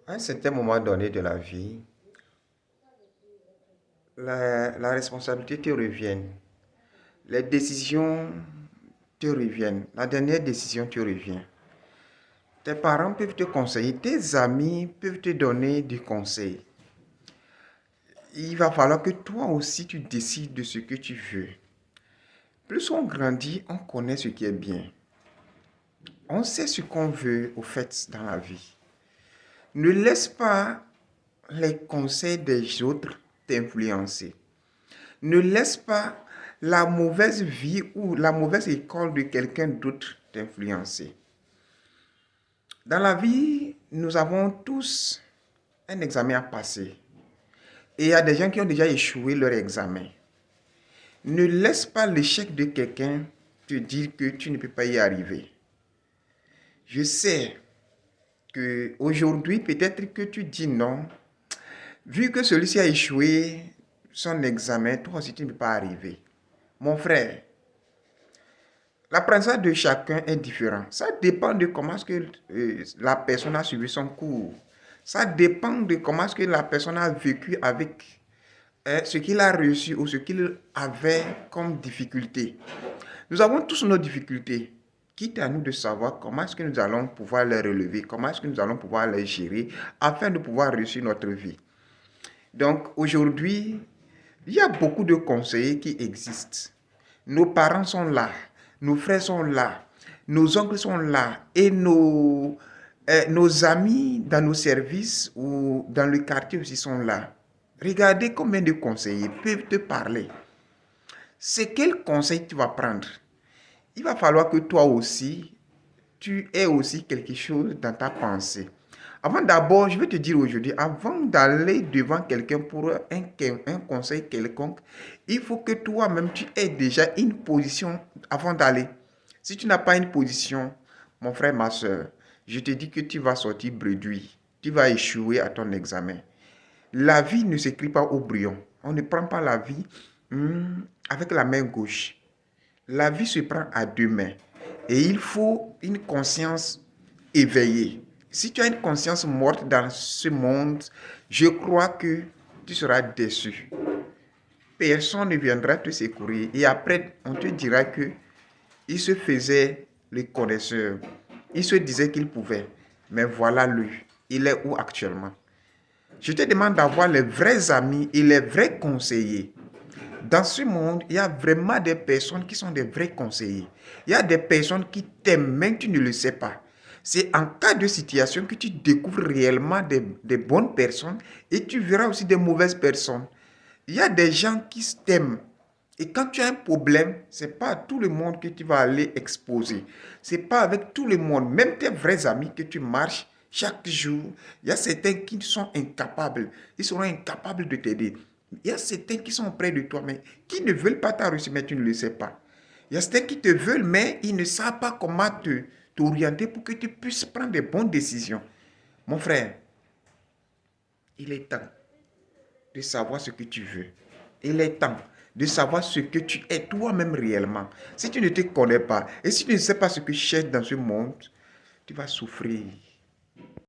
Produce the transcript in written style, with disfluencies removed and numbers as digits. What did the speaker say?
À un certain moment donné de la vie, la responsabilité te revient. Les décisions te reviennent. La dernière décision te revient. Tes parents peuvent te conseiller, tes amis peuvent te donner du conseil. Il va falloir que toi aussi tu décides de ce que tu veux. Plus on grandit, on connaît ce qui est bien. On sait ce qu'on veut au fait dans la vie. Ne laisse pas les conseils des autres t'influencer. Ne laisse pas la mauvaise vie ou la mauvaise école de quelqu'un d'autre t'influencer. Dans la vie, nous avons tous un examen à passer. Et il y a des gens qui ont déjà échoué leur examen. Ne laisse pas l'échec de quelqu'un te dire que tu ne peux pas y arriver. Je sais que aujourd'hui, peut-être que tu dis non. Vu que celui-ci a échoué son examen, toi aussi tu ne peux pas arriver. Mon frère, l'apprentissage de chacun est différent. Ça dépend de comment est-ce que la personne a suivi son cours. Ça dépend de comment est-ce que la personne a vécu avec ce qu'il a reçu ou ce qu'il avait comme difficulté. Nous avons tous nos difficultés. Quitte à nous de savoir comment est-ce que nous allons pouvoir les relever, comment est-ce que nous allons pouvoir les gérer afin de pouvoir réussir notre vie. Donc aujourd'hui, il y a beaucoup de conseillers qui existent. Nos parents sont là, nos frères sont là, nos oncles sont là et nos amis dans nos services ou dans le quartier aussi sont là. Regardez combien de conseillers peuvent te parler. C'est quel conseil tu vas prendre? Il va falloir que toi aussi, tu aies aussi quelque chose dans ta pensée. Avant d'abord, je vais te dire aujourd'hui, avant d'aller devant quelqu'un pour un conseil quelconque, il faut que toi-même, tu aies déjà une position avant d'aller. Si tu n'as pas une position, mon frère, ma soeur, je te dis que tu vas sortir bredouille. Tu vas échouer à ton examen. La vie ne s'écrit pas au brouillon. On ne prend pas la vie avec la main gauche. La vie se prend à deux mains. Et il faut une conscience éveillée. Si tu as une conscience morte dans ce monde, je crois que tu seras déçu. Personne ne viendra te secourir. Et après, on te dira que il se faisait le connaisseur. Il se disait qu'il pouvait. Mais voilà lui. Il est où actuellement? Je te demande d'avoir les vrais amis et les vrais conseillers. Dans ce monde, il y a vraiment des personnes qui sont des vrais conseillers. Il y a des personnes qui t'aiment, même tu ne le sais pas. C'est en cas de situation que tu découvres réellement des bonnes personnes et tu verras aussi des mauvaises personnes. Il y a des gens qui t'aiment. Et quand tu as un problème, ce n'est pas à tout le monde que tu vas aller exposer. Ce n'est pas avec tout le monde, même tes vrais amis que tu marches chaque jour. Il y a certains qui sont incapables. Ils seront incapables de t'aider. Il y a certains qui sont près de toi, mais qui ne veulent pas t'enrichir, mais tu ne le sais pas. Il y a certains qui te veulent, mais ils ne savent pas comment t'orienter pour que tu puisses prendre des bonnes décisions. Mon frère, il est temps de savoir ce que tu veux. Il est temps de savoir ce que tu es toi-même réellement. Si tu ne te connais pas et si tu ne sais pas ce que tu cherches dans ce monde, tu vas souffrir.